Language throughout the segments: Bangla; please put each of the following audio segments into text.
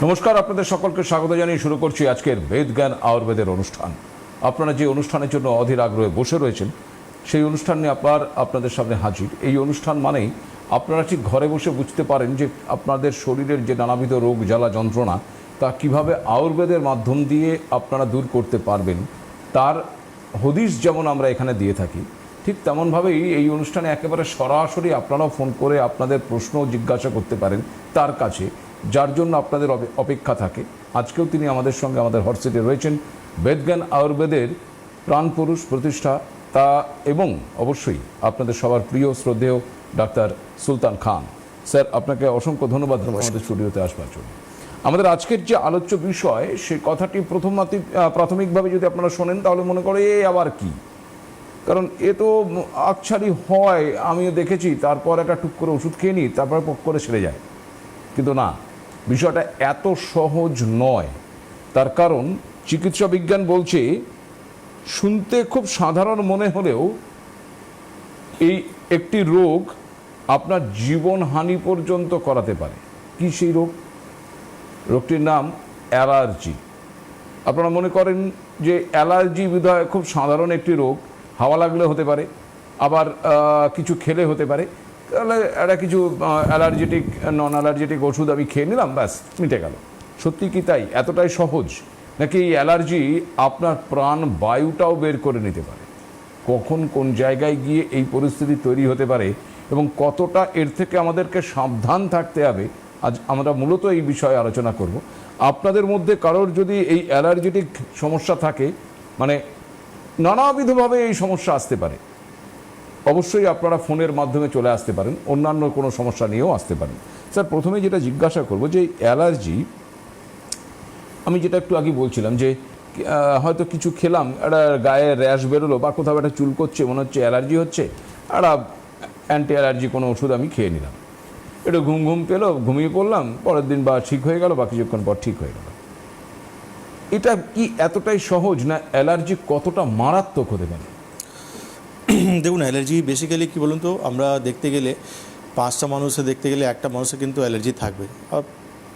নমস্কার, আপনাদের সকলকে স্বাগত জানিয়ে শুরু করছি আজকের বেদ জ্ঞান আয়ুর্বেদের অনুষ্ঠান। আপনারা যে অনুষ্ঠানের জন্য অধীর আগ্রহে বসে রয়েছেন সেই অনুষ্ঠান নিয়ে আপনাদের সামনে হাজির। এই অনুষ্ঠান মানেই আপনারা ঠিক ঘরে বসে বুঝতে পারেন যে আপনাদের শরীরের যে নানাবিধ রোগ জ্বালা যন্ত্রণা তা কিভাবে আয়ুর্বেদের মাধ্যম দিয়ে আপনারা দূর করতে পারবেন, তার হদিশ যেমন আমরা এখানে দিয়ে থাকি, ঠিক তেমনভাবেই এই অনুষ্ঠানে একেবারে সরাসরি আপনারাও ফোন করে আপনাদের প্রশ্ন জিজ্ঞাসা করতে পারেন তার কাছে, যার জন্য আপনাদের অপেক্ষা থাকে। আজকেও তিনি আমাদের সঙ্গে আমাদের হটসিটে রয়েছেন, বেদজ্ঞান আয়ুর্বেদের প্রাণপুরুষ প্রতিষ্ঠা তা এবং অবশ্যই আপনাদের সবার প্রিয় শ্রদ্ধেয় ডাক্তার সুলতান খান। স্যার, আপনাকে অসংখ্য ধন্যবাদ আমাদের স্টুডিওতে আসবার জন্য। আমাদের আজকের যে আলোচ্য বিষয় সে কথাটি প্রাথমিকভাবে যদি আপনারা শোনেন তাহলে মনে করে এ আবার কি, কারণ এ তো আকছারি হয়, আমিও দেখেছি, তারপর একটা টুক করে ওষুধ খেয়ে নিই, তারপর পক করে সেরে যায়। কিন্তু না, বিষয়টা এত সহজ নয়। তার কারণ চিকিৎসা বিজ্ঞান বলছে, শুনতে খুব সাধারণ মনে হলেও এই একটি রোগ আপনার জীবনহানি পর্যন্ত করাতে পারে। কি সেই রোগ? রোগটির নাম অ্যালার্জি। আপনারা মনে করেন যে অ্যালার্জি বোধহয় খুব সাধারণ একটি রোগ, হাওয়া লাগলে হতে পারে, আবার কিছু খেলে হতে পারে, তাহলে একটা কিছু অ্যালার্জেটিক নন অ্যালার্জেটিক ওষুধ আমি খেয়ে নিলাম, ব্যাস মিটে গেল। সত্যি কি তাই? এতটাই সহজ নাকি এই অ্যালার্জি আপনার প্রাণ বায়ুটাও বের করে নিতে পারে? কখন কোন জায়গায় গিয়ে এই পরিস্থিতি তৈরি হতে পারে এবং কতটা এর থেকে আমাদেরকে সাবধান থাকতে হবে, আজ আমরা মূলত এই বিষয়ে আলোচনা করব। আপনাদের মধ্যে কারোর যদি এই অ্যালার্জেটিক সমস্যা থাকে, মানে নানাবিধভাবে এই সমস্যা আসতে পারে, অবশ্যই আপনারা ফোনের মাধ্যমে চলে আসতে পারেন, অন্যান্য কোনো সমস্যা নিয়েও আসতে পারেন। স্যার, প্রথমে যেটা জিজ্ঞাসা করব যে অ্যালার্জি, আমি যেটা একটু আগে বলছিলাম যে হয়তো কিছু খেলাম, একটা গায়ে র্যাশ বেরোলো বা কোথাও একটা চুল করছে, মনে হচ্ছে অ্যালার্জি হচ্ছে, একটা অ্যান্টি অ্যালার্জি কোনো ওষুধ আমি খেয়ে নিলাম, একটু ঘুম পেলো, ঘুমিয়ে পড়লাম, পরের দিন বা ঠিক হয়ে গেল বা কিছুক্ষণ পর ঠিক হয়ে গেল। এটা কি এতটাই সহজ, না অ্যালার্জি কতটা মারাত্মক হতে পারে? দেখুন, অ্যালার্জি বেসিক্যালি কী বলুন তো, আমরা দেখতে গেলে 5টা মানুষে দেখতে গেলে একটা মানুষের কিন্তু অ্যালার্জি থাকবে। আর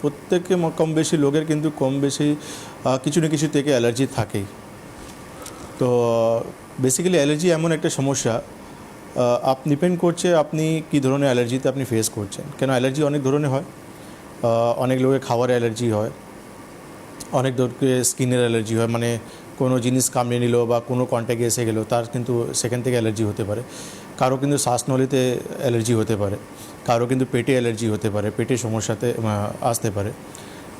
প্রত্যেকে কম বেশি লোকের কিন্তু কম বেশি কিছু না কিছু থেকে অ্যালার্জি থাকেই। তো বেসিক্যালি অ্যালার্জি এমন একটা সমস্যা, ডিপেন্ড করছে আপনি কী ধরনের অ্যালার্জিতে আপনি ফেস করছেন। কেন অ্যালার্জি অনেক ধরনের হয়, অনেক লোকের খাওয়ার অ্যালার্জি হয়, অনেক লোকের স্কিনের অ্যালার্জি হয়, মানে কোনো জিনিস কামড়ে নিল বা কোনো কন্ট্যাক্টে এসে গেলো তার কিন্তু সেখান থেকে অ্যালার্জি হতে পারে। কারো কিন্তু শ্বাসনলীতে অ্যালার্জি হতে পারে, কারো কিন্তু পেটে অ্যালার্জি হতে পারে, পেটের সমস্যাতে আসতে পারে।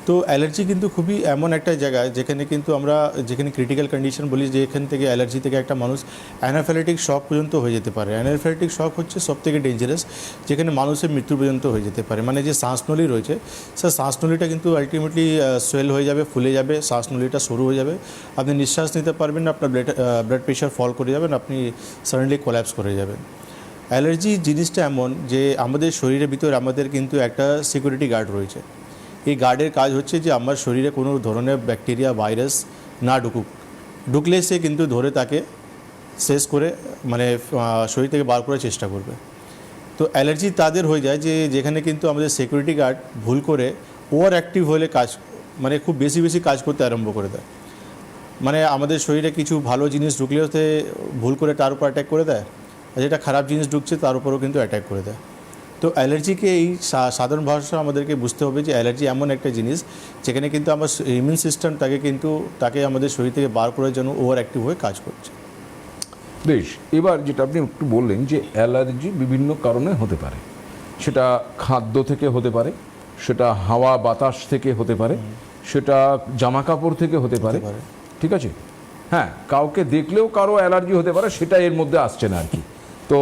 তো অ্যালার্জি কিন্তু খুবই এমন একটা জায়গায় যেখানে কিন্তু আমরা যেখানে ক্রিটিক্যাল কন্ডিশন বলি, যে এখান থেকে অ্যালার্জি থেকে একটা মানুষ অ্যানাফিল্যাক্টিক শক পর্যন্ত হয়ে যেতে পারে। অ্যানাফিল্যাক্টিক শক হচ্ছে সবথেকে ডেঞ্জারাস, যেখানে মানুষের মৃত্যু পর্যন্ত হয়ে যেতে পারে। মানে যে শ্বাসনলী রয়েছে, স্যার শ্বাসনলীটা কিন্তু আলটিমেটলি সোয়েল হয়ে যাবে, ফুলে যাবে, শ্বাসনলীটা সরু হয়ে যাবে, আপনি নিঃশ্বাস নিতে পারবেন না, আপনার ব্লাড প্রেশার ফল করে যাবেন, আপনি সাডেনলি কোল্যাপস করে যাবেন। অ্যালার্জি জিনিসটা এমন যে আমাদের শরীরের ভিতরে আমাদের কিন্তু একটা সিকিউরিটি গার্ড রয়েছে। এই গার্ডের কাজ হচ্ছে যে আমার শরীরে কোনো ধরনের ব্যাকটেরিয়া ভাইরাস না ঢুকলে সে কিন্তু ধরে তাকে শেষ করে, মানে শরীর থেকে বার করার চেষ্টা করবে। তো অ্যালার্জি তাদের হয়ে যায় যে যেখানে কিন্তু আমাদের সিকিউরিটি গার্ড ভুল করে ওভার অ্যাক্টিভ হলে কাজ, মানে খুব বেশি কাজ করতে আরম্ভ করে দেয়। মানে আমাদের শরীরে কিছু ভালো জিনিস ঢুকলেও সে ভুল করে তার উপর অ্যাটাক করে দেয়, আর যেটা খারাপ জিনিস ঢুকছে তার উপরেও কিন্তু অ্যাটাক করে দেয়। তো অ্যালার্জিকে এই সাধারণ ভাষা আমাদেরকে বুঝতে হবে যে অ্যালার্জি এমন একটা জিনিস যেখানে কিন্তু আমার ইমিউন সিস্টেম তাকে আমাদের শরীর থেকে বার করার জন্য ওভার অ্যাক্টিভ হয়ে কাজ করছে। বেশ, এবার যেটা আপনি একটু বললেন যে অ্যালার্জি বিভিন্ন কারণে হতে পারে, সেটা খাদ্য থেকে হতে পারে, সেটা হাওয়া বাতাস থেকে হতে পারে, সেটা জামা কাপড় থেকে হতে পারে, ঠিক আছে? হ্যাঁ, কাউকে দেখলেও কারো অ্যালার্জি হতে পারে, সেটা এর মধ্যে আসছে না আর কি। তো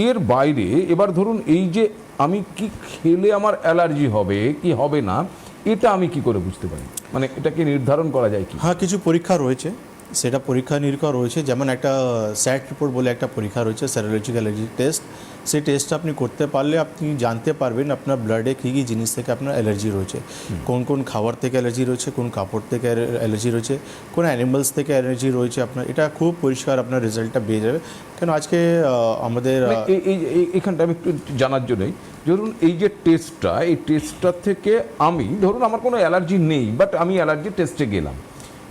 এর বাইরে এবার ধরুন, এই যে আমি কি খেলে আমার অ্যালার্জি হবে কি হবে না, এটা আমি কি করে বুঝতে পারি? মানে এটা কি নির্ধারণ করা যায় কি? হ্যাঁ, কিছু পরীক্ষা রয়েছে। সেটা পরীক্ষা নিরীক্ষা রয়েছে, যেমন একটা স্যাট রিপোর্ট বলে একটা পরীক্ষা রয়েছে, সেরোলজিক অ্যালার্জি টেস্ট। সেই টেস্টটা আপনি করতে পারলে আপনি জানতে পারবেন আপনার ব্লাডে কী কী জিনিস থেকে আপনার অ্যালার্জি রয়েছে, কোন কোন খাবার থেকে অ্যালার্জি রয়েছে, কোন কাপড় থেকে অ্যালার্জি রয়েছে, কোন অ্যানিমালস থেকে অ্যালার্জি রয়েছে আপনার। এটা খুব পরিষ্কার আপনার রেজাল্টটা পেয়ে যাবে। কেন আজকে আমাদের এইখানটা আমি একটু জানার জন্যই, ধরুন এই যে টেস্টটা, এই টেস্টটা থেকে আমি ধরুন আমার কোনো অ্যালার্জি নেই, বাট আমি অ্যালার্জি টেস্টে গেলাম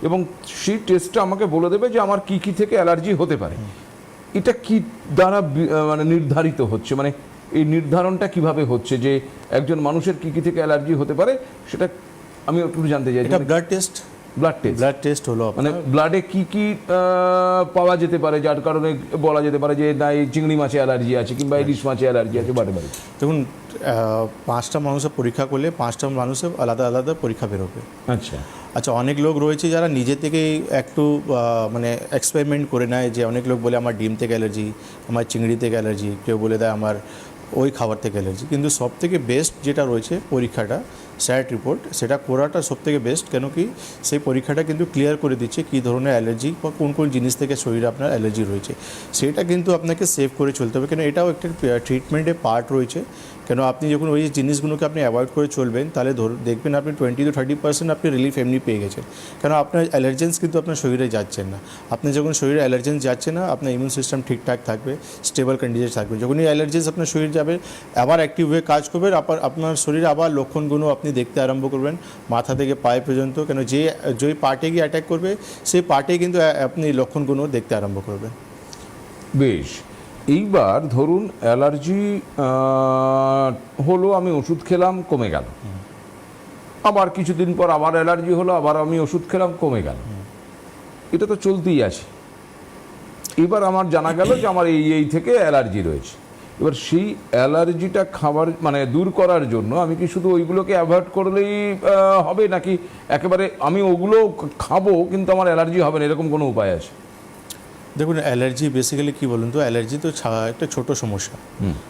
এবং সেই টেস্টটা আমাকে বলে দেবে যে আমার কি কি থেকে অ্যালার্জি হতে পারে। এটা কি দ্বারা মানে নির্ধারিত হচ্ছে, মানে এই নির্ধারণটা কিভাবে হচ্ছে যে একজন মানুষের কি কি থেকে অ্যালার্জি হতে পারে, সেটা আমি একটু জানতে চাই। এটা ব্লাড টেস্ট, ব্লাড টেস্ট হলো মানে ব্লাডে কি কি পাওয়া যেতে পারে যার কারণে বলা যেতে পারে যে না এই চিংড়ি মাছে অ্যালার্জি আছে কিংবা ইলিশ মাছে অ্যালার্জি আছে বাড়ে বাড়ে। দেখুন 5টা মানুষের পরীক্ষা করলে 5টা মানুষের আলাদা আলাদা পরীক্ষা বেরোবে। আচ্ছা, অনেক লোক রয়েছে যারা নিজে থেকেই একটু মানে এক্সপেরিমেন্ট করে নেয়, যে অনেক লোক বলে আমার ডিম থেকে অ্যালার্জি, আমার চিংড়ি থেকে অ্যালার্জি, কেউ বলে দেয় আমার ওই খাবার থেকে অ্যালার্জি। কিন্তু সবথেকে বেস্ট যেটা রয়েছে পরীক্ষাটা স্যাট রিপোর্ট, সেটা করাটা সবথেকে বেস্ট। কেন কি সেই পরীক্ষাটা কিন্তু ক্লিয়ার করে দিচ্ছে কী ধরনের অ্যালার্জি বা কোন কোন জিনিস থেকে শরীরে আপনার অ্যালার্জি রয়েছে। সেটা কিন্তু আপনাকে সেভ করে চলতে হবে, কেন এটাও একটা ট্রিটমেন্টের পার্ট রয়েছে। কেন আপনি যখন ওই জিনিসগুলোকে আপনি অ্যাভয়েড করে চলবেন, তাহলে দেখবেন আপনি 20 to 30% আপনি রিলিফ এমনি পেয়ে গেছেন। কেন আপনার অ্যালার্জেন্স কিন্তু আপনার শরীরে যাচ্ছেন না। আপনি যখন শরীরে অ্যালার্জেন্স যাচ্ছে না, আপনার ইমিউন সিস্টেম ঠিকঠাক থাকবে, স্টেবল কন্ডিশন থাকবে। যখনই অ্যালার্জেন্স আপনার শরীর যাবে, আবার অ্যাক্টিভ হয়ে কাজ করবে, আপনার শরীরে আবার লক্ষণগুলো আপনি দেখতে আরম্ভ করবেন মাথা থেকে পায়ে পর্যন্ত। কেন যে পার্টে গিয়ে অ্যাটাক করবে সেই পার্টে কিন্তু আপনি লক্ষণগুলো দেখতে আরম্ভ করবেন। বেশ, এইবার ধরুন অ্যালার্জি হলো, আমি ওষুধ খেলাম, কমে গেল, আবার কিছুদিন পর আবার অ্যালার্জি হলো, আবার আমি ওষুধ খেলাম, কমে গেল, এটা তো চলতেই আছে। এবার আমার জানা গেল যে আমার এই থেকে অ্যালার্জি রয়েছে। এবার সেই অ্যালার্জিটা খাবার মানে দূর করার জন্য আমি কি শুধু ওইগুলোকে অ্যাভয়েড করলেই হবে, নাকি একেবারে আমি ওগুলো খাবো কিন্তু আমার অ্যালার্জি হবে না, এরকম কোনো উপায় আছে? দেখুন, অ্যালার্জি বেসিক্যালি কী বলুন তো, অ্যালার্জি তো একটা ছোট সমস্যা,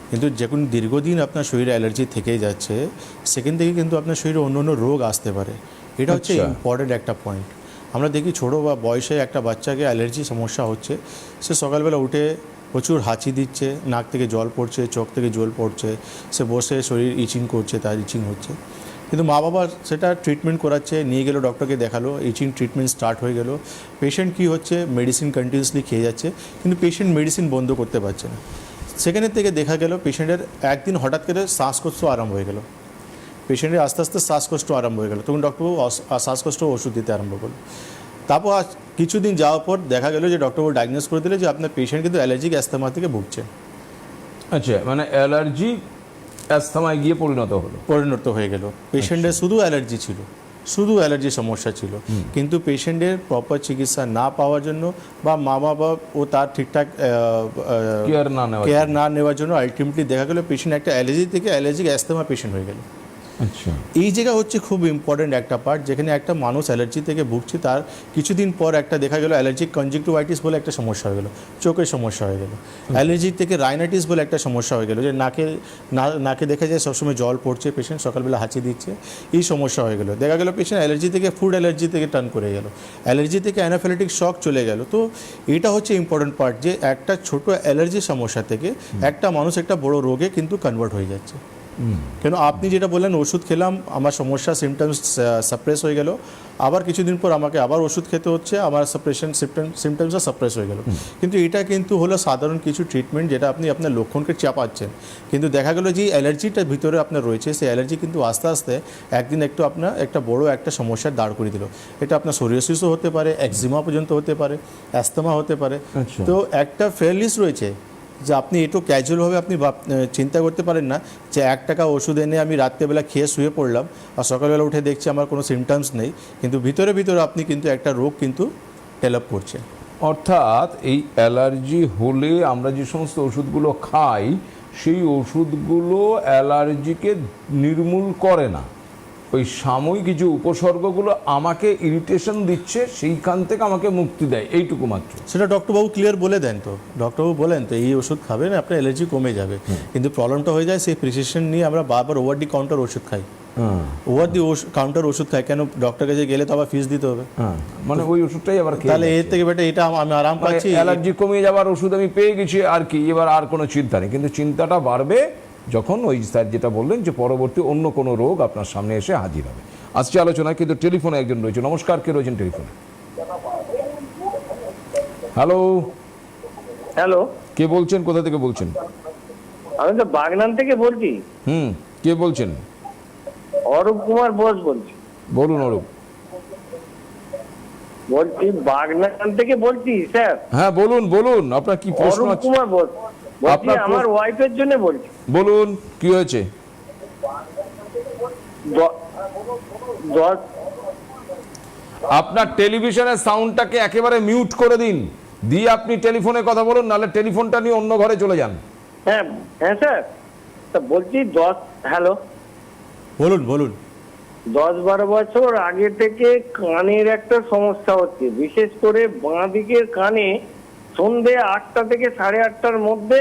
কিন্তু যখন দীর্ঘদিন আপনার শরীরে অ্যালার্জি থেকেই যাচ্ছে, সেখান থেকে কিন্তু আপনার শরীরে অন্য অন্য রোগ আসতে পারে। এটা হচ্ছে ইম্পর্টেন্ট একটা পয়েন্ট। আমরা দেখি ছোটো বা বয়সে একটা বাচ্চাকে অ্যালার্জি সমস্যা হচ্ছে, সে সকালবেলা উঠে প্রচুর হাঁচি দিচ্ছে, নাক থেকে জল পড়ছে, চোখ থেকে জল পড়ছে, সে বসে শরীর ইচিং করছে, তার ইচিং হচ্ছে। কিন্তু মা বাবা সেটা ট্রিটমেন্ট করাচ্ছে, নিয়ে গেলো ডক্টরকে দেখালো, ইচিং ট্রিটমেন্ট স্টার্ট হয়ে গেল। পেশেন্ট কী হচ্ছে, মেডিসিন কন্টিনিউসলি খেয়ে যাচ্ছে, কিন্তু পেশেন্ট মেডিসিন বন্ধ করতে পারছে না। সেখানের থেকে দেখা গেল পেশেন্টের একদিন হঠাৎ করে শ্বাসকষ্ট আরম্ভ হয়ে গেল, পেশেন্টের আস্তে আস্তে শ্বাসকষ্ট আরম্ভ হয়ে গেল। তখন ডক্টরবাবু শ্বাসকষ্ট ওষুধ দিতে আরম্ভ করলো। তারপর কিছুদিন যাওয়ার পর দেখা গেল যে ডক্টরবাবু ডায়াগনোজ করে দিলে যে আপনার পেশেন্ট কিন্তু অ্যালার্জিক অ্যাস্থমা থেকে ভুগছে। আচ্ছা, মানে অ্যালার্জি অ্যাস্থমায় গিয়ে পরিণত হয়ে গেল। পেশেন্টের শুধু অ্যালার্জি ছিল, শুধু অ্যালার্জির সমস্যা ছিল, কিন্তু পেশেন্টের প্রপার চিকিৎসা না পাওয়ার জন্য বা মা বাবা ও তার ঠিকঠাক কেয়ার না নেওয়ার জন্য আলটিমেটলি দেখা গেল পেশেন্ট একটা অ্যালার্জি থেকে অ্যালার্জিক অ্যাস্থমা পেশেন্ট হয়ে গেল। আচ্ছা, এই জায়গা হচ্ছে খুব ইম্পর্টেন্ট একটা পার্ট, যেখানে একটা মানুষ অ্যালার্জি থেকে ভুগছে, তার কিছুদিন পর একটা দেখা গেল অ্যালার্জিক কনজাংটিভাইটিস বলে একটা সমস্যা হয়ে গেল, চোখের সমস্যা হয়ে গেল। অ্যালার্জি থেকে রাইনাইটিস বলে একটা সমস্যা হয়ে গেল, যে নাকে দেখা যায় সবসময় জল পড়ছে, পেশেন্ট সকালবেলা হাঁচি দিচ্ছে, এই সমস্যা হয়ে গেল। দেখা গেল পেশেন্ট অ্যালার্জি থেকে ফুড অ্যালার্জি থেকে টার্ন করে গেল, অ্যালার্জি থেকে অ্যানাফিলাক্টিক শক চলে গেল। তো এটা হচ্ছে ইম্পর্টেন্ট পার্ট, যে একটা ছোট অ্যালার্জির সমস্যা থেকে একটা মানুষ একটা বড় রোগে কিন্তু কনভার্ট হয়ে যাচ্ছে। কেন আপনি যেটা বললেন ওষুধ খেলাম, আমার সমস্যা সিমটমস সাপ্রেস হয়ে গেল, আবার কিছুদিন পর আমাকে আবার ওষুধ খেতে হচ্ছে, আমার সিমটমসটা সাপ্রেস হয়ে গেল। কিন্তু এটা কিন্তু হলো সাধারণ কিছু ট্রিটমেন্ট, যেটা আপনি আপনার লক্ষণকে চাপাচ্ছেন। কিন্তু দেখা গেল যে অ্যালার্জিটা ভিতরে আপনার রয়েছে, সেই অ্যালার্জি কিন্তু আস্তে আস্তে একদিন একটু আপনার একটা বড় একটা সমস্যার দাঁড় করে দিল। এটা আপনার সোরিয়াসিসও হতে পারে, একজিমা পর্যন্ত হতে পারে, অ্যাস্থমা হতে পারে। তো একটা ফেয়ার লিস্ট রয়েছে, যে আপনি একটু ক্যাজুয়ালভাবে আপনি চিন্তা করতে পারেন না যে 1 টাকা ওষুধ এনে আমি রাত্রেবেলা খেয়ে শুয়ে পড়লাম আর সকালবেলা উঠে দেখছি আমার কোনো সিমটমস নেই, কিন্তু ভিতরে ভিতরে আপনি কিন্তু একটা রোগ কিন্তু ডেভেলপ করছে। অর্থাৎ এই অ্যালার্জি হলে আমরা যে সমস্ত ওষুধগুলো খাই, সেই ওষুধগুলো অ্যালার্জিকে নির্মূল করে না, ওই সাময়িক কিছু উপসর্গগুলো আমাকে ইরিটেশন দিচ্ছে, সেইখান থেকে আমাকে মুক্তি দেয়, এইটুকু মাত্র। সেটা ডক্টরবাবু ক্লিয়ার বলে দেন, তো ডক্টরবাবু বলেন তো এই ওষুধ খাবেন আপনার অ্যালার্জি কমে যাবে, কিন্তু প্রবলেমটা হয়ে যায় সেই প্রিসক্রিপশন নিয়ে আমরা বারবার ওভার দি কাউন্টার ওষুধ খাই। হ্যাঁ ওভার দি কাউন্টার ওষুধ খায়, কেন ডক্টর কাছে গেলে তো আবার ফিস দিতে হবে? হ্যাঁ, মানে ওই ওষুধটাই আবার খেয়ে তাহলে এর যাচ্ছে। থেকে বেটার এটা আমি আরাম মানে পাচ্ছি। অ্যালার্জি কমিয়ে যাবার ওষুধ আমি পেয়ে গেছি আর কি, এবার আর কোনো চিন্তা নেই। কিন্তু চিন্তাটা বাড়বে যখন ওই স্যার যেটা বললেন যে পরবর্তী অন্য কোনো রোগ আপনার সামনে এসে হাজির হবে। আসছে আলোচনায়, কিন্তু টেলিফোনে একজন রয়েছে। নমস্কার, কে রয়েছেন টেলিফোনে? হ্যালো, হ্যালো, কে বলছেন, কোথা থেকে বলছেন? আমি তো বাগনান থেকে বলছি। কে বলছেন? অরূপ কুমার বোস বলছি। বলুন অরূপ। বলছি বাগনান থেকে বলছি স্যার। হ্যাঁ বলুন বলুন, আপনার কি প্রশ্ন অরূপ আছে? কুমার বোস বলছি, আপনার আমার ওয়াইফের জন্য বলছি। বলুন কি হয়েছে? দ- দশ আপনার টেলিভিশনের সাউন্ডটাকে একেবারে মিউট করে দিন, দিয়ে আপনি টেলিফোনে কথা বলুন, নাহলে টেলিফোনটা নিয়ে অন্য ঘরে চলে যান। হ্যাঁ হ্যাঁ স্যার, তা বলছি হ্যালো, বলুন বলুন। 10-12 বছর আগে থেকে কানের একটা সমস্যা হচ্ছে, বিশেষ করে বাঁ দিকের কানে সন্ধে 8টা থেকে 8:30টার মধ্যে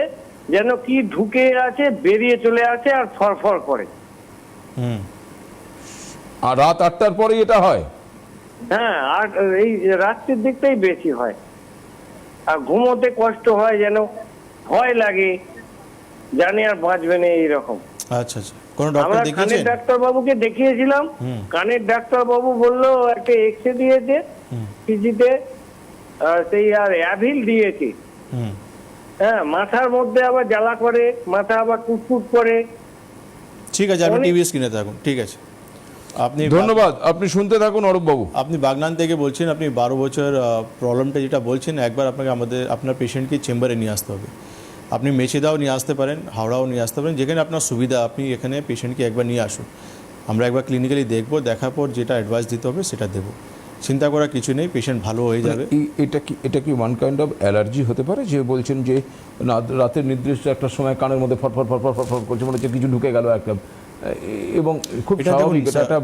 যেন কি ঢুকে আছে, বেরিয়ে চলে আসে আর ফরফর করে। হুম। আর রাত 8টার পরেই এটা হয়? হ্যাঁ, আর এই রাত্রির দিকটাই বেশি হয়। আর ঘুমোতে কষ্ট হয়, যেন ভয় লাগে, জানি আর বাঁচবে না এইরকম। আচ্ছা আচ্ছা, কোনো ডক্টর আমরা দেখিয়েছেন? কানের ডাক্তার বাবুকে দেখিয়েছিলাম। কানের ডাক্তার বাবু বললো একটা এক্সরে দিয়েছে পিজিতে, সেই আর অ্যাভিল দিয়েছে। হুম। হ্যাঁ, মাথার মধ্যে আবার জ্বালা করে, মাথা আবার কুটকুট করে। ঠিক আছে, আপনি অনেক- টিভি স্ক্রিনে থাকুন, ঠিক আছে। আপনি ধন্যবাদ, আপনি শুনতে থাকুন অরূপ বাবু। আপনি বাগনান থেকে বলছেন, আপনি 12 বছর প্রবলেমটা যেটা বলছেন, একবার আপনাকে আপনার পেশেন্টকে চেম্বারে নিয়ে আসতে হবে। আপনি মেচেদাও নিয়ে আসতে পারেন, হাওড়াও নিয়ে আসতে পারেন, যেখানে আপনার সুবিধা। আপনি এখানে পেশেন্টকে একবার নিয়ে আসুন, আমরা একবার ক্লিনিক্যালি দেখবো, দেখার পর যেটা অ্যাডভাইস দিতে হবে সেটা দেবো। চিন্তা করার কিছু নেই, পেশেন্ট ভালো হয়ে যাবে। এটা কি ওয়ান কাইন্ড অফ অ্যালার্জি হতে পারে? যে বলছেন যে রাতের নির্দিষ্ট একটা সময় কানের মধ্যে ফটফট ফটফট ফটফট করছে, মনে হচ্ছে কিছু ঢুকে গেল একটা, এবং খুব এটা স্বাভাবিক, দেখুন, এটা একটা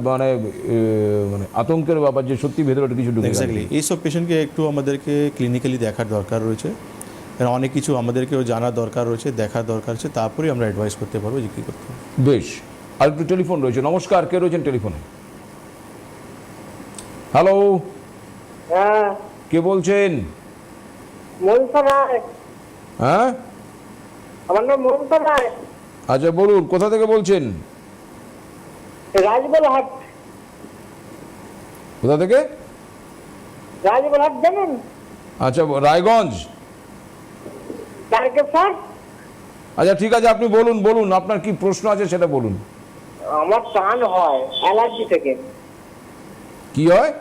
মানে আতঙ্কের ব্যাপার যে সত্যি ভেতরে কিছু ঢুকে গেল। এক্স্যাক্টলি, এইসব পেশেন্টকে একটু আমাদেরকে ক্লিনিক্যালি দেখার দরকার রয়েছে, কারণ অনেক কিছু আমাদেরকেও জানার দরকার রয়েছে, দেখার দরকার আছে, তারপরেই আমরা অ্যাডভাইস করতে পারবো যে কী করতে হবে। বেশ, আর একটু টেলিফোন রয়েছে। নমস্কার, কে রয়েছেন টেলিফোনে? হ্যালো, হ্যাঁ, কে বলছেন? মনসা রায়। হ্যাঁ, আমার নাম মনসা রায়, আচ্ছা বলুন, কোথা থেকে বলছেন? রাজবলহাট। কোথা থেকে? রাজবলহাট জানেন? আচ্ছা, রায়গঞ্জ। তারকেশ্বর। আচ্ছা ঠিক আছে, আপনি বলুন বলুন, আপনার কি প্রশ্ন আছে সেটা বলুন। আমার টান হয় অ্যালার্জি থেকে। কি হয়?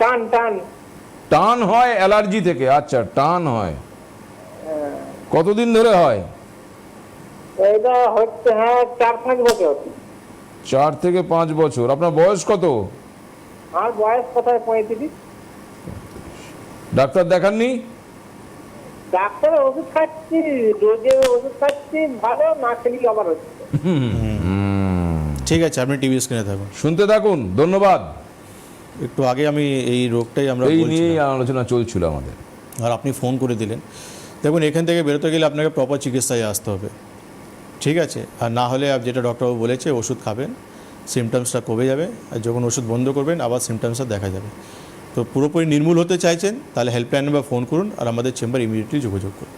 টান টান। টান হয় অ্যালার্জি থেকে? আচ্ছা, টান হয়, কতদিন ধরে হয়? এটা হচ্ছে হ্যাঁ 4-5 বছর। 4 থেকে 5 বছর। আপনার বয়স কত? আমার বয়স কোথায় 35। ডাক্তার দেখাননি? ডাক্তারের ওষুধ খাচ্ছি, রোজে ওষুধ খাচ্ছি, ভালো না খেলে আবার হচ্ছে। ঠিক আছে, আপনি টিভি স্ক্রিনে থাকুন। শুনতে থাকুন, ধন্যবাদ। একটু আগে আমি এই রোগটাই আমরা এই বলছিলাম, নিয়েই আলোচনা চলছিল আমাদের। আর আপনি ফোন করে দিলেন। দেখুন, এখান থেকে বেরোতে গেলে আপনাকে প্রপার চিকিৎসায় আসতে হবে, ঠিক আছে? আর না হলে যেটা ডক্টরবাবু বলেছে, ওষুধ খাবেন, সিমটমসটা কমে যাবে, আর যখন ওষুধ বন্ধ করবেন আবার সিমটমসটা দেখা যাবে। তো পুরোপুরি নির্মূল হতে চাইছেন, তাহলে হেল্পলাইন নাম্বার ফোন করুন, আর আমাদের চেম্বার ইমিডিয়েটলি যোগাযোগ করুন।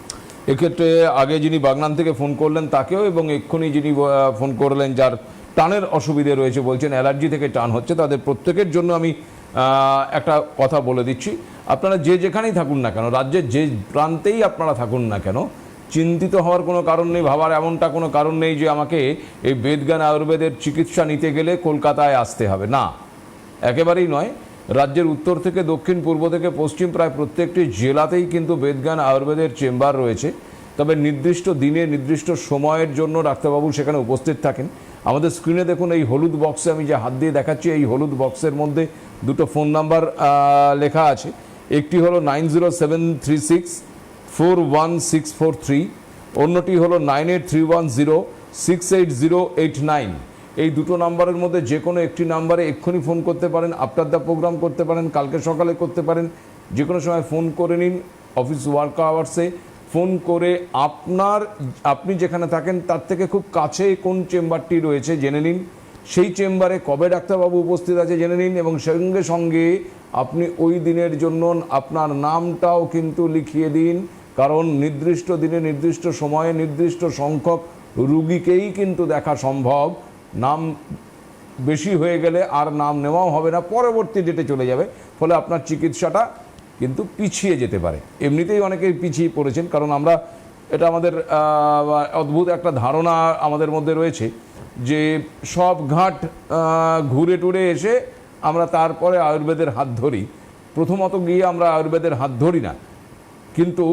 এক্ষেত্রে আগে যিনি বাগনান থেকে ফোন করলেন তাকেও, এবং এক্ষুনি যিনি ফোন করলেন যার টানের অসুবিধে রয়েছে, বলছেন অ্যালার্জি থেকে টান হচ্ছে, তাদের প্রত্যেকের জন্য আমি একটা কথা বলে দিচ্ছি। আপনারা যে যেখানেই থাকুন না কেন, রাজ্যের যে প্রান্তেই আপনারা থাকুন না কেন, চিন্তিত হওয়ার কোনো কারণ নেই, ভাবার এমনটা কোনো কারণ নেই যে আমাকে এই বেদজ্ঞান আয়ুর্বেদের চিকিৎসা নিতে গেলে কলকাতায় আসতে হবে, না, একেবারেই নয়। রাজ্যের উত্তর থেকে দক্ষিণ, পূর্ব থেকে পশ্চিম, প্রায় প্রত্যেকটি জেলাতেই কিন্তু বেদজ্ঞান আয়ুর্বেদের চেম্বার রয়েছে। তবে নির্দিষ্ট দিনে নির্দিষ্ট সময়ের জন্য ডাক্তারবাবু সেখানে উপস্থিত থাকেন। আমাদের স্ক্রিনে দেখুন, এই হলুদ বক্সে আমি যে হাত দিয়ে দেখাচ্ছি, এই হলুদ বক্সের মধ্যে দুটো ফোন নাম্বার লেখা আছে। একটি হলো 9076416443, অন্যটি হলো 9831068089। এই দুটো নাম্বারের মধ্যে যে কোনো একটি নাম্বারে এক্ষুনি ফোন করতে পারেন, আফটার দ্য প্রোগ্রাম করতে পারেন, কালকে সকালে করতে পারেন, যে কোনো সময় ফোন করে নিন। অফিস ওয়ার্ক আওয়ার্সে ফোন করে আপনি যেখানে থাকেন তার থেকে খুব কাছে কোন চেম্বারটি রয়েছে জেনে নিন, সেই চেম্বারে কবে ডাক্তারবাবু উপস্থিত আছে জেনে নিন, এবং সঙ্গে সঙ্গে আপনি ওই দিনের জন্য আপনার নামটাও কিন্তু লিখিয়ে দিন, কারণ নির্দিষ্ট দিনে নির্দিষ্ট সময়ে নির্দিষ্ট সংখ্যক রুগীকেই কিন্তু দেখা সম্ভব। নাম বেশি হয়ে গেলে আর নাম নেওয়াও হবে না, পরবর্তী ডেটে চলে যাবে, ফলে আপনার চিকিৎসাটা কিন্তু পিছিয়ে যেতে পারে। এমনিতেই অনেকেই পিছিয়ে পড়েছেন, কারণ আমরা এটা আমাদের অদ্ভুত একটা ধারণা আমাদের মধ্যে রয়েছে যে সব ঘাট ঘুরে টুরে এসে আমরা তারপরে আয়ুর্বেদের হাত ধরি। প্রথমত গিয়ে আমরা আয়ুর্বেদের হাত ধরি না, কিন্তু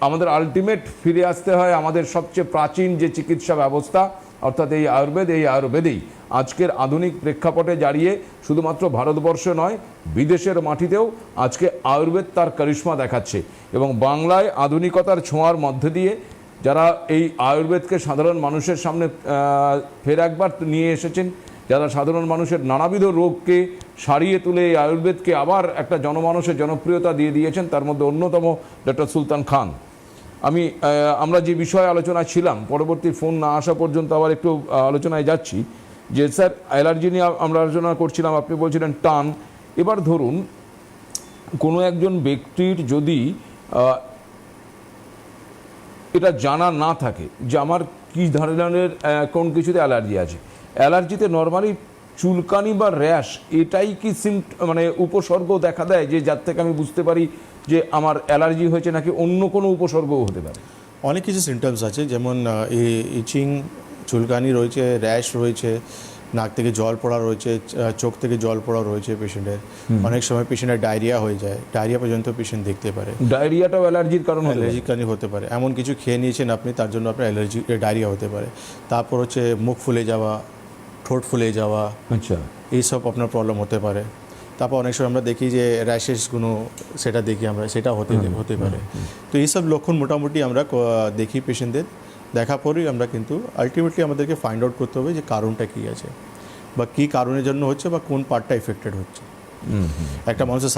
আমাদের আলটিমেট ফিরে আসতে হয় আমাদের সবচেয়ে প্রাচীন যে চিকিৎসা ব্যবস্থা, অর্থাৎ এই আয়ুর্বেদেই আজকের আধুনিক প্রেক্ষাপটে দাঁড়িয়ে শুধুমাত্র ভারতবর্ষে নয়, বিদেশের মাটিতেও আজকে আয়ুর্বেদ তার কারিশমা দেখাচ্ছে। এবং বাংলায় আধুনিকতার ছোঁয়ার মধ্যে দিয়ে যারা এই আয়ুর্বেদকে সাধারণ মানুষের সামনে ফের একবার নিয়ে এসেছেন, যারা সাধারণ মানুষের নানাবিধ রোগকে সারিয়ে তুলে এই আয়ুর্বেদকে আবার একটা জনমানুষের জনপ্রিয়তা দিয়ে দিয়েছেন, তার মধ্যে অন্যতম ডক্টর সুলতান খান। আমরা যে বিষয়ে আলোচনায় ছিলাম, পরবর্তী ফোন না আসা পর্যন্ত আবার একটু আলোচনায় যাচ্ছি যে স্যার অ্যালার্জি নিয়ে আমরা আলোচনা করছিলাম, আপনি বলছিলেন টান। এবার ধরুন কোনো একজন ব্যক্তির যদি এটা জানা না থাকে যে আমার কী ধরনের কোন কিছুতে অ্যালার্জি আছে, অ্যালার্জিতে নর্মালি চুলকানি বা র্যাশ এটাই কি মানে উপসর্গ দেখা দেয়, যে যার থেকে আমি বুঝতে পারি যে আমার অ্যালার্জি হয়েছে, নাকি অন্য কোনো উপসর্গও হতে পারে? অনেক কিছু সিমটমস আছে, যেমন ইচিং, চুলকানি রয়েছে, র্যাশ রয়েছে, নাক থেকে জল পড়া রয়েছে, চোখ থেকে জল পড়া রয়েছে পেশেন্টের। অনেক সময় পেশেন্টের ডায়রিয়া হয়ে যায়, ডায়রিয়া পর্যন্ত পেশেন্ট দেখতে পারে। ডায়রিয়াটাও অ্যালার্জির কারণ হতে পারে? অ্যালার্জির কারণে হতে পারে, এমন কিছু খেয়ে নিয়েছেন আপনি, তার জন্য আপনার ডায়রিয়া হতে পারে। তারপর হচ্ছে মুখ ফুলে যাওয়া, ঠোঁট ফুলে যাওয়া, আচ্ছা, এইসব আপনার প্রবলেম হতে পারে। তারপর অনেক সময় আমরা দেখি যে র্যাশেসগুলো, সেটা দেখি আমরা, সেটা হতে পারে। তো এইসব লক্ষণ মোটামুটি আমরা দেখি পেশেন্টদের, দেখার পরেই আমরা কিন্তু আলটিমেটলি আমাদেরকে ফাইন্ড আউট করতে হবে যে কারণটা কী আছে, বা কী কারণের জন্য হচ্ছে, বা কোন পার্টটা এফেক্টেড হচ্ছে। একটা মানুষের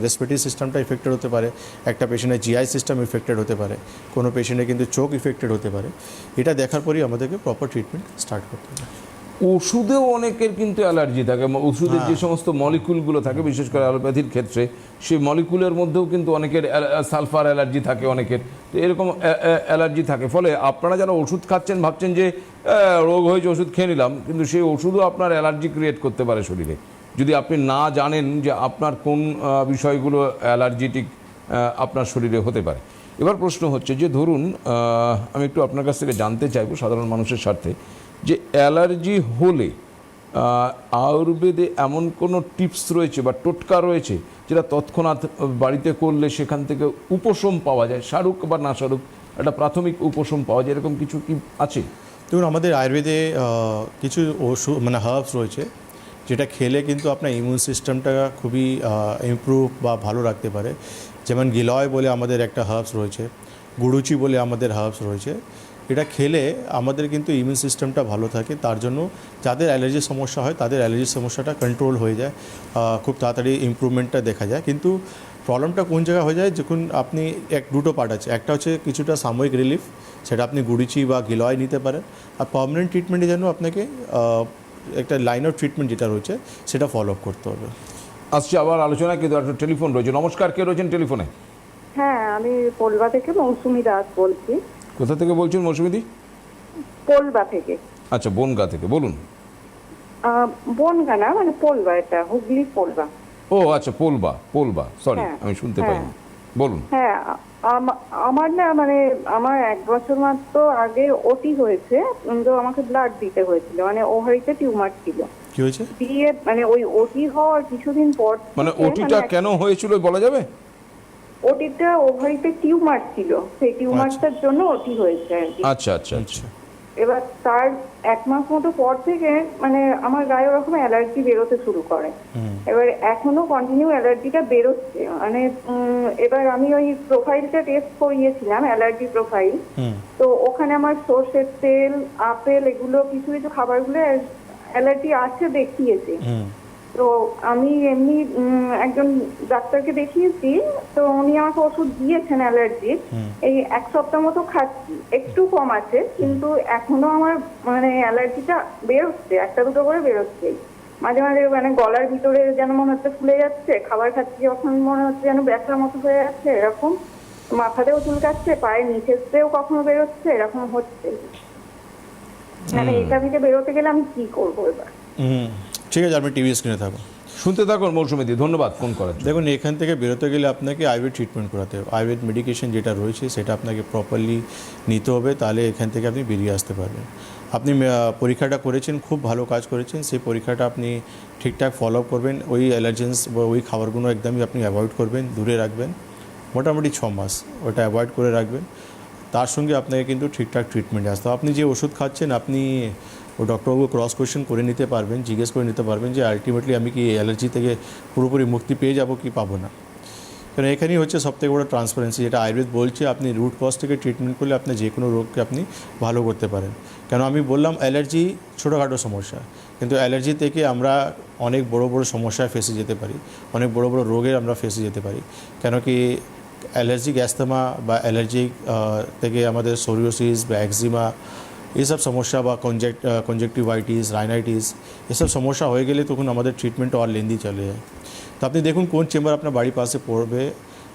রেসপিরেটরি সিস্টেমটা এফেক্টেড হতে পারে, একটা পেশেন্টের জিআই সিস্টেম এফেক্টেড হতে পারে, কোনো পেশেন্টের কিন্তু চোখ এফেক্টেড হতে পারে। এটা দেখার পরেই আমাদেরকে প্রপার ট্রিটমেন্ট স্টার্ট করতে হবে। ওষুধেও অনেকের কিন্তু অ্যালার্জি থাকে, ওষুধের যে সমস্ত মলিকুলগুলো থাকে, বিশেষ করে অ্যালোপ্যাথির ক্ষেত্রে সেই মলিকুলের মধ্যেও কিন্তু অনেকের সালফার অ্যালার্জি থাকে, অনেকের তো এরকম অ্যালার্জি থাকে। ফলে আপনারা যারা ওষুধ খাচ্ছেন ভাবছেন যে রোগ হয়েছে ওষুধ খেয়ে নিলাম, কিন্তু সেই ওষুধও আপনার অ্যালার্জি ক্রিয়েট করতে পারে শরীরে, যদি আপনি না জানেন যে আপনার কোন বিষয়গুলো অ্যালার্জিটিক আপনার শরীরে হতে পারে। এবার প্রশ্ন হচ্ছে যে ধরুন আমি একটু আপনার কাছ থেকে জানতে চাইবো সাধারণ মানুষের স্বার্থে, যে অ্যালার্জি হলে আয়ুর্বেদে এমন কোনো টিপস রয়েছে বা টোটকা রয়েছে যেটা তৎক্ষণাৎ বাড়িতে করলে সেখান থেকে উপশম পাওয়া যায়, সারুক বা না সারুক একটা প্রাথমিক উপশম পাওয়া যায়, এরকম কিছু কি আছে? দেখুন, আমাদের আয়ুর্বেদে কিছু ওষুধ মানে হার্বস রয়েছে যেটা খেলে কিন্তু আপনার ইমিউন সিস্টেমটা খুবই ইমপ্রুভ বা ভালো রাখতে পারে। যেমন গিলয় বলে আমাদের একটা হার্বস রয়েছে, গুড়ুচি বলে আমাদের হার্বস রয়েছে। এটা খেলে আমাদের কিন্তু ইমিউন সিস্টেমটা ভালো থাকে, তার জন্য যাদের অ্যালার্জির সমস্যা হয় তাদের অ্যালার্জির সমস্যাটা কন্ট্রোল হয়ে যায়, খুব তাড়াতাড়ি ইমপ্রুভমেন্টটা দেখা যায়। কিন্তু প্রবলেমটা কোন জায়গায় হয়ে যায়, যখন আপনি দুটো পার্ট আছে, একটা হচ্ছে কিছুটা সাময়িক রিলিফ, সেটা আপনি গুড়িচি বা গিলয় নিতে পারেন, আর পার্মানেন্ট ট্রিটমেন্টের জন্য আপনাকে একটা লাইন অফ ট্রিটমেন্ট যেটা রয়েছে সেটা ফলো আপ করতে হবে। আসছে আবার আলোচনা, কিন্তু একটা টেলিফোন রয়েছে। নমস্কার, কে রয়েছেন টেলিফোনে? হ্যাঁ, আমি পোলবা থেকে মৌসুমী দাস বলছি। কোথা থেকে বলছেন মৌসুমীদি? পোলবা থেকে। আচ্ছা, বনগা থেকে, বলুন। বনগা না, মানে পোলবা, এটা হুগলি পোলবা। ও আচ্ছা, পোলবা, সরি আমি শুনতে পাইনি, বলুন। হ্যাঁ, আমার না মানে আমার 1 বছর মাত্র আগে ওটি হয়েছে, তো আমাকে ব্লাড দিতে হয়েছিল, মানে ওভারিতে টিউমার ছিল। কি হয়েছে? দিয়ে মানে ওই ওটি হওয়ার কিছুদিন পর, মানে ওটিটা কেন হয়েছিল বলা যাবে? ওটিটা ওভারিতে টিউমার ছিল, সেই টিউমারটার জন্য ওটি হয়েছে আর কি। আচ্ছা আচ্ছা আচ্ছা। এবার তার 1 মাস মতো পর থেকে মানে আমার গায়ে ওরকম অ্যালার্জি বেরোতে শুরু করে। এবার এখনো কন্টিনিউ অ্যালার্জিটা বেরোচ্ছে, মানে এবার আমি ওই প্রোফাইলটা টেস্ট করিয়েছিলাম, অ্যালার্জি প্রোফাইল। তো ওখানে আমার সর্ষের তেল, আপেল, এগুলো কিছু কিছু খাবারগুলো অ্যালার্জি আছে দেখিয়েছে। তো আমি এমনি একজন ডাক্তারকে দেখিয়েছি, তো উনি আমাকে ওষুধ দিয়েছেন অ্যালার্জির। এই 1 সপ্তাহ মতো খাচ্ছি, একটু কম আছে, কিন্তু এখনো আমার মানে অ্যালার্জিটা বেরোচ্ছে, একটা দুটো করে বেরোচ্ছে। মাঝে মাঝে মানে গলার ভিতরে যেন মনে হচ্ছে ফুলে যাচ্ছে, খাবার খাচ্ছি যখন মনে হচ্ছে যেন ব্যথার মতো হয়ে যাচ্ছে এরকম, মাথাতেও চুলকাচ্ছে, পায়ের নিচেতেও কখনো বেরোচ্ছে, এরকম হচ্ছে। মানে এটা থেকে বেরোতে গেলে আমি কি করবো এবার? ঠিক আছে, আপনি টিভি স্ক্রিনে থাকুন। শুনতে থাকুন মৌসুমীদি, ধন্যবাদ ফোন করার জন্য। দেখুন, এখান থেকে বেরোতে গেলে আপনাকে আয়ুর্বেদ ট্রিটমেন্ট করাতে হবে। আয়ুর্বেদ মেডিকেশন যেটা রয়েছে সেটা আপনাকে প্রপারলি নিতে হবে, তাহলে এখান থেকে আপনি বেরিয়ে আসতে পারবেন। আপনি পরীক্ষাটা করেছেন, খুব ভালো কাজ করেছেন। সেই পরীক্ষাটা আপনি ঠিকঠাক ফলো আপ করবেন। ওই অ্যালার্জেন্স বা ওই খাবারগুলো একদমই আপনি অ্যাভয়েড করবেন, দূরে রাখবেন মোটামুটি 6 মাস, ওটা অ্যাভয়েড করে রাখবেন। তার সঙ্গে আপনাকে কিন্তু ঠিকঠাক ট্রিটমেন্ট আসতে হবে। আপনি যে ওষুধ খাচ্ছেন, আপনি ও ডক্টরবাবু ক্রস কোয়েশ্চেন করে নিতে পারবেন, জিজ্ঞেস করে নিতে পারবেন যে আলটিমেটলি আমি কি অ্যালার্জি থেকে পুরোপুরি মুক্তি পেয়ে যাব কি পাবো না। কারণ এখানেই হচ্ছে সবথেকে বড় ট্রান্সপারেন্সি, যেটা আয়ুর্বেদ বলছে আপনি রুট কজ থেকে ট্রিটমেন্ট করলে আপনি যে কোনো রোগকে আপনি ভালো করতে পারেন। কেন আমি বললাম অ্যালার্জি ছোটোখাটো সমস্যা, কিন্তু অ্যালার্জি থেকে আমরা অনেক বড় বড় সমস্যায় ফেসে যেতে পারি, অনেক বড় বড় রোগের আমরা ফেসে যেতে পারি। কেন কি অ্যালার্জিক অ্যাস্থমা বা অ্যালার্জিক থেকে আমাদের সোরিওসিস বা একজিমা এইসব সমস্যা বা কনজেক্টিভাইটিস, রাইনাইটিস এসব সমস্যা হয়ে গেলে তখন আমাদের ট্রিটমেন্টটা আর লেন্দি চলে যায়। তো আপনি দেখুন কোন চেম্বার আপনার বাড়ির পাশে পড়বে।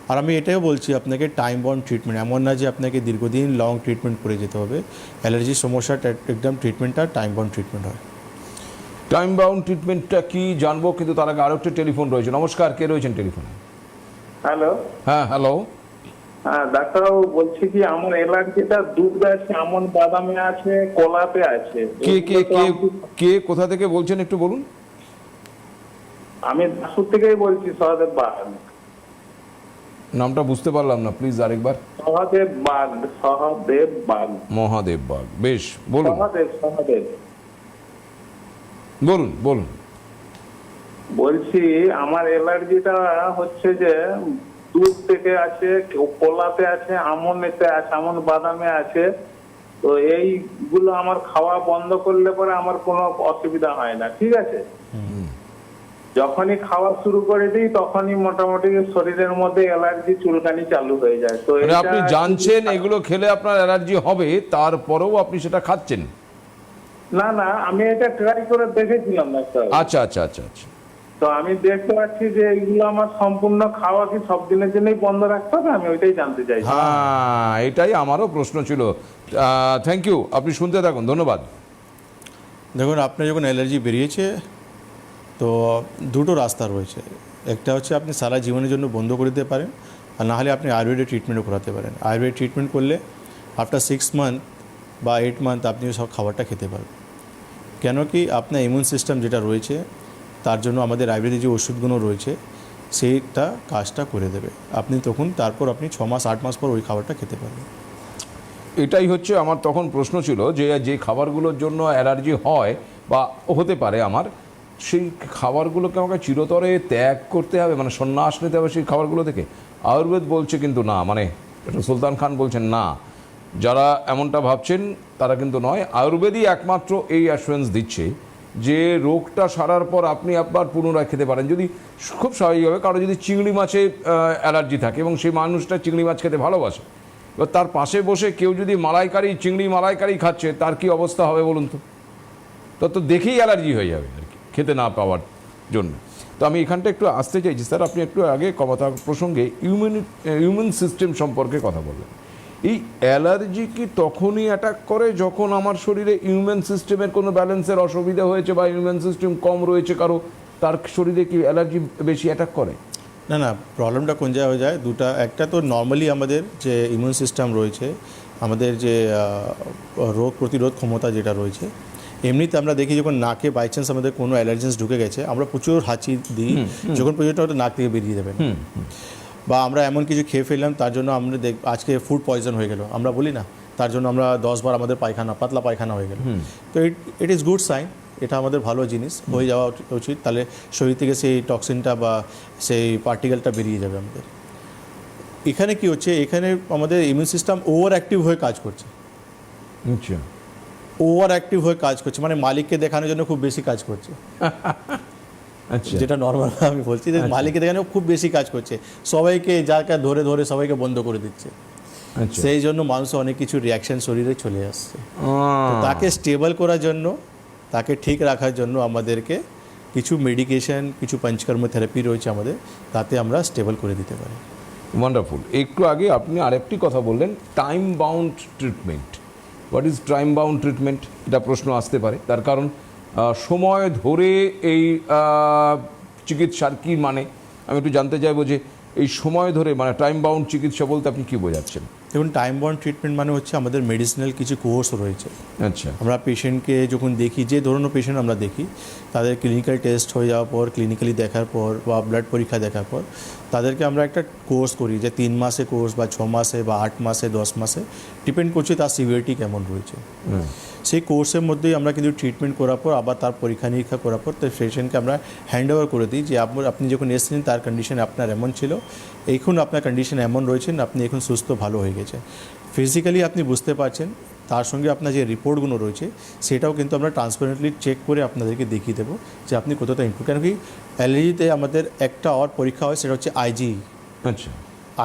আর আমি এটাও বলছি আপনাকে টাইম বাউন্ড ট্রিটমেন্ট, এমন না যে আপনাকে দীর্ঘদিন লং ট্রিটমেন্ট করে যেতে হবে। অ্যালার্জির সমস্যাটা একদম ট্রিটমেন্টটা টাইম বাউন্ড ট্রিটমেন্ট হয়। টাইম বাউন্ড ট্রিটমেন্টটা কি জানবো, কিন্তু তার আগে আরও একটা টেলিফোন রয়েছে। নমস্কার, কে রয়েছেন টেলিফোনে? হ্যালো। হ্যাঁ, হ্যালো। হ্যাঁ ডাক্তারবাবু, বলছি কি আমার অ্যালার্জিটা দুধ আছে, আমন বাদামে আছে, কলাতে আছে। কে কে কে কে কোথা থেকে বলছেন একটু বলুন। আমি দাসুর থেকেই বলছি, সহদেব বাগ। নামটা বুঝতে পারলাম না, প্লিজ আরেকবার। সহদেব বাগ, সহদেব বাগ। মহাদেব বাগ, বেশ, বলুন সহদেব বলুন বলুন। বলছি আমার অ্যালার্জিটা হচ্ছে যে দুধ থেকে আছে, কলাতে আছে, আমনেতে আছে, আমন বাদামে আছে। তো এইগুলো আমার খাওয়া বন্ধ করলে পরে আমার কোনো অসুবিধা হয় না, ঠিক আছে। যখনই খাওয়া শুরু করে দিই তখনই মোটামুটি শরীরের মধ্যে অ্যালার্জি চুলকানি চালু হয়ে যায়। তো মানে এটা আপনি জানছেন এগুলো খেলে আপনার অ্যালার্জি হবে, তারপরেও আপনি সেটা খাচ্ছেন? না না, আমি এটা ট্রাই করে দেখেছিলাম ডাক্তার। আচ্ছা আচ্ছা আচ্ছা আচ্ছা। তো আমি দেখতে পাচ্ছি যে এগুলো আমার সম্পূর্ণ খাওয়া কি সব দিনের জন্যই বন্ধ রাখতে হবে, আমি ওইটাই জানতে চাই। হ্যাঁ, এটাই আমারও প্রশ্ন ছিল। থ্যাংক ইউ, আপনি শুনতে থাকুন, ধন্যবাদ। দেখুন, আপনার যখন অ্যালার্জি বেরিয়েছে তো দুটো রাস্তা রয়েছে। একটা হচ্ছে আপনি সারা জীবনের জন্য বন্ধ করে দিতে পারেন, আর না হলে আপনি আয়ুর্বেদের ট্রিটমেন্টও করাতে পারেন। আয়ুর্বেদ ট্রিটমেন্ট করলে আফটার 6 মান্থ বা 8 মান্থ আপনি সব খাবারটা খেতে পারবেন। কেন কি আপনার ইমিউন সিস্টেম যেটা রয়েছে তার জন্য আমাদের আয়ুর্বেদের যে ওষুধগুলো রয়েছে সেইটা কাজটা করে দেবে। আপনি তখন তারপর আপনি 6 মাস 8 মাস পর ওই খাবারটা খেতে পারবেন। এটাই হচ্ছে আমার তখন প্রশ্ন ছিল, যে যে খাবারগুলোর জন্য অ্যালার্জি হয় বা হতে পারে আমার, সেই খাবারগুলোকে আমাকে চিরতরে ত্যাগ করতে হবে, মানে সন্ন্যাস নিতে হবে সেই খাবারগুলো থেকে। আয়ুর্বেদ বলছে কিন্তু না, মানে এটা সুলতান খান বলছেন না। যারা এমনটা ভাবছেন তারা কিন্তু নয়, আয়ুর্বেদই একমাত্র এই অ্যাসুরেন্স দিচ্ছে যে রোগটা সারার পর আপনি আবার পুনরায় খেতে পারেন। যদি খুব স্বাভাবিকভাবে কারো যদি চিংড়ি মাছে অ্যালার্জি থাকে এবং সেই মানুষটা চিংড়ি মাছ খেতে ভালোবাসে, এবার তার পাশে বসে কেউ যদি মালাইকারি, চিংড়ি মালাইকারি খাচ্ছে, তার কি অবস্থা হবে বলুন তো? তো দেখেই অ্যালার্জি হয়ে যাবে আর কি, খেতে না পাওয়ার জন্য। তো আমি এখানটা একটু আসতে চাইছি স্যার, আপনি একটু আগে কথা প্রসঙ্গে ইমিউন সিস্টেম সম্পর্কে কথা বললেন। এই অ্যালার্জি কি তখনই অ্যাটাক করে যখন আমার শরীরে ইমিউন সিস্টেমের কোনো ব্যালেন্সের অসুবিধা হয়েছে বা ইমিউন সিস্টেম কম রয়েছে কারো, তার শরীরে কি অ্যালার্জি বেশি অ্যাটাক করে? না না, প্রবলেমটা কোন জায়গায় হয়ে যায় দুটা। একটা তো নর্মালি আমাদের যে ইমিউন সিস্টেম রয়েছে, আমাদের যে রোগ প্রতিরোধ ক্ষমতা যেটা রয়েছে, এমনিতে আমরা দেখি যখন নাকে বাই চান্স আমাদের কোনো অ্যালার্জেন্স ঢুকে গেছে, আমরা প্রচুর হাঁচি দিই, যখন প্রচুরটা হয়তো নাক থেকে বেরিয়ে যাবে। বা আমরা এমন কিছু খেয়ে ফেললাম তার জন্য আমরা আজকে ফুড পয়জন হয়ে গেল, আমরা বলি না, তার জন্য আমরা 10 বার আমাদের পায়খানা, পাতলা পায়খানা হয়ে গেল। তো ইট ইজ গুড সাইন, এটা আমাদের ভালো জিনিস হয়ে যাওয়া উচিত। তাহলে শরীর থেকে সেই টক্সিনটা বা সেই পার্টিকেলটা বেরিয়ে যাবে আমাদের। এখানে কি হচ্ছে, এখানে আমাদের ইমিউন সিস্টেম ওভার অ্যাক্টিভ হয়ে কাজ করছে। আচ্ছা, ওভার অ্যাক্টিভ হয়ে কাজ করছে মানে মালিককে দেখানোর জন্য খুব বেশি কাজ করছে। আচ্ছা। যেটা নর্মাল আমি বলছি যে মালিকের এখানে খুব বেশি কাজ করছে, সবাইকে যাকে ধরে ধরে সবাইকে বন্ধ করে দিচ্ছে। আচ্ছা। সেই জন্য মানুষের অনেক কিছু রিয়াকশন শরীরে চলে আসছে। তো আহ, তাকে স্টেবল করার জন্য, তাকে ঠিক রাখার জন্য আমাদেরকে কিছু মেডিকেশন, কিছু পঞ্চকর্ম থেরাপি রয়েছে আমাদের, তাতে আমরা স্টেবল করে দিতে পারি। ওয়ান্ডারফুল। একটু আগে আপনি আরেকটি কথা বললেন, time bound treatment. What is time bound treatment? এটা প্রশ্ন আসতে পারে, তার কারণ সময় ধরে এই চিকিৎসার কি মানে আমি একটু জানতে চাইবো যে এই সময় ধরে মানে টাইম বাউন্ড চিকিৎসা বলতে আপনি কি বোঝাচ্ছেন? দেখুন, টাইম বাউন্ড ট্রিটমেন্ট মানে হচ্ছে আমাদের মেডিসিনাল কিছু কোর্স রয়েছে। আচ্ছা। আমরা পেশেন্টকে যখন দেখি, যে ধরনের পেশেন্ট আমরা দেখি, তাদের ক্লিনিক্যাল টেস্ট হয়ে যাওয়ার পর, ক্লিনিক্যালি দেখার পর বা ব্লাড পরীক্ষা দেখার পর তাদেরকে আমরা একটা কোর্স করি, যে 3 মাসে কোর্স বা 6 মাসে বা 8 মাসে 10 মাসে, ডিপেন্ড করছে তার সিভিয়ারিটি কেমন রয়েছে। সেই কোর্সের মধ্যেই আমরা কিন্তু ট্রিটমেন্ট করার পর আবার তার পরীক্ষা নিরীক্ষা করার পর তার পেশেন্টকে আমরা হ্যান্ড ওভার করে দিই যে আপনি যখন এসেছিলেন তার কন্ডিশন আপনার এমন ছিল, এখন আপনার কন্ডিশন এমন রয়েছেন, আপনি এখন সুস্থ ভালো হয়ে গেছে। ফিজিক্যালি আপনি বুঝতে পারছেন, তার সঙ্গে আপনার যে রিপোর্টগুলো রয়েছে সেটাও কিন্তু আমরা ট্রান্সপারেন্টলি চেক করে আপনাদেরকে দেখিয়ে দেবো যে আপনি কতটা ইমপ্রুভ। কেন কি অ্যালার্জিতে আমাদের একটা পরীক্ষা হয়, সেটা হচ্ছে আইজি। আচ্ছা।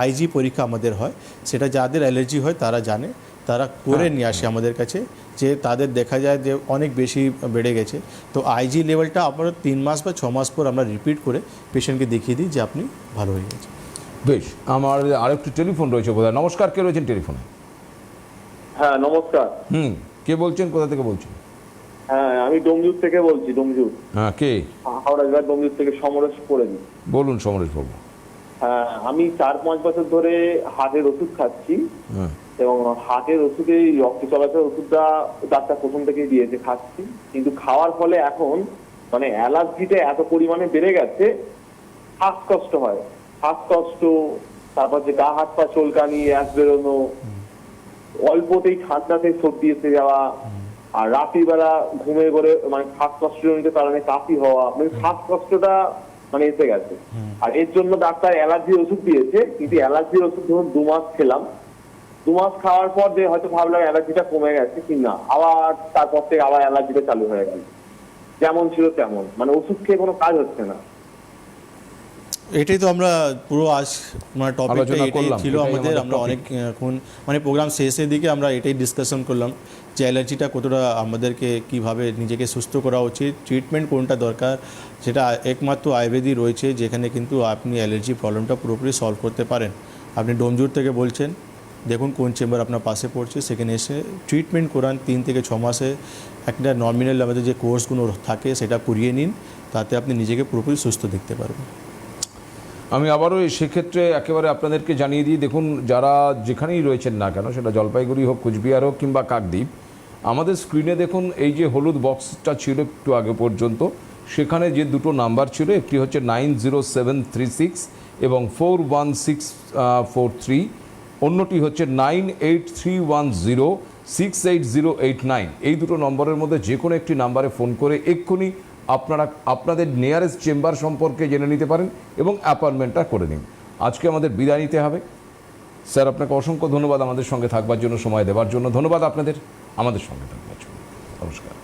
আইজি পরীক্ষা আমাদের হয়, সেটা যাদের অ্যালার্জি হয় তারা জানে, তারা করে নিয়ে আসে আমাদের কাছে, যে তাদের দেখা যায় যে অনেক বেশি বেড়ে গেছে। তো আইজি লেভেলটা আপনারা 3 মাস বা 6 মাস পর আমরা রিপিট করে পেশেন্টকে দেখিয়ে দিই যে আপনি ভালো হয়ে গেছে। বেশ, আমার আরেকটি টেলিফোন রয়েছে বোধহয়। নমস্কার, কে রয়েছেন টেলিফোনে? হ্যাঁ নমস্কার। কে বলছেন, কোথা থেকে বলছেন? হ্যাঁ আমি ডোমজুর থেকে বলছি। ডোমজুর, হ্যাঁ, কে? হাওড়া জেলার ডোমজুর থেকে সমরেশ করেন। বলুন সমরেশ বাবু। হ্যাঁ আমি 4-5 বছর ধরে হার্টের ওষুধ খাচ্ছি, হ্যাঁ। এবং হার্টের ওষুধে রক্ত চলাচল ওষুধটা ডাক্তার প্রথম থেকেই দিয়েছে, খাচ্ছি। কিন্তু খাওয়ার ফলে এখন মানে অ্যালার্জিটা এত পরিমাণে বেড়ে গেছে, শ্বাসকষ্ট হয়, শ্বাসকষ্ট, তারপর যে গা হাত পা চুলকানি, গ্যাস বেরোনো, অল্পতেই ঠান্ডাতে সর্দি এসে যাওয়া, আর রাত্রিবেলা ঘুমে করে মানে শ্বাসকষ্টজনিত কারণে কাশি হওয়া, মানে শ্বাসকষ্টটা মানে এসে গেছে। আর এর জন্য ডাক্তার অ্যালার্জির ওষুধ দিয়েছে, কিন্তু অ্যালার্জির ওষুধ ধরুন 2 মাস খেলাম, 2 মাস খাওয়ার পর যে হয়তো ভাবলাম অ্যালার্জিটা কমে গেছে কি না, আবার তারপর থেকে আবার অ্যালার্জিটা চালু হয়ে গেল, যেমন ছিল তেমন, মানে ওষুধ খেয়ে কোনো কাজ হচ্ছে না। এটাই তো আমরা পুরো আজ মানে টপিকটা আলোচনা এটাই করলাম, ছিল এটাই আমাদের। আমাদের আমরা topic। অনেক এখন মানে প্রোগ্রাম শেষের দিকে আমরা এটাই ডিসকাশন করলাম যে অ্যালার্জিটা কতটা আমাদেরকে কিভাবে নিজেকে সুস্থ করা উচিত, ট্রিটমেন্ট কোনটা দরকার, সেটা একমাত্র আয়ুর্বেদই রয়েছে যেখানে কিন্তু আপনি অ্যালার্জি প্রবলেমটা পুরোপুরি সলভ করতে পারেন। আপনি ডোমজুর থেকে বলছেন, দেখুন কোন চেম্বার আপনার পাশে পড়ছে, সেখানে এসে ট্রিটমেন্ট করান। 3 থেকে 6 মাসে একটা নর্মিনাল আমাদের যে কোর্সগুলো থাকে সেটা করিয়ে নিন, তাতে আপনি নিজেকে পুরোপুরি সুস্থ দেখতে পারবেন। আমি আবারও সেক্ষেত্রে একেবারে আপনাদেরকে জানিয়ে দিই, দেখুন যারা যেখানেই রয়েছেন না কেন, সেটা জলপাইগুড়ি হোক, কুচবিহার হোক কিংবা কাকদ্বীপ, আমাদের স্ক্রিনে দেখুন এই যে হলুদ বক্সটা ছিল একটু আগে পর্যন্ত, সেখানে যে দুটো নাম্বার ছিল, একটি হচ্ছে 90736 এবং 41643, অন্যটি হচ্ছে 9831068089। এই দুটো নম্বরের মধ্যে যে কোনো একটি নাম্বারে ফোন করে এক্ষুনি আপনারা আপনাদের নিয়ারেস্ট চেম্বার সম্পর্কে জেনে নিতে পারেন এবং অ্যাপয়েন্টমেন্টটা করে নিন। আজকে আমাদের বিদায় নিতে হবে। স্যার, আপনাকে অসংখ্য ধন্যবাদ আমাদের সঙ্গে থাকবার জন্য, সময় দেওয়ার জন্য। ধন্যবাদ আপনাদের আমাদের সঙ্গে থাকবার জন্য। নমস্কার।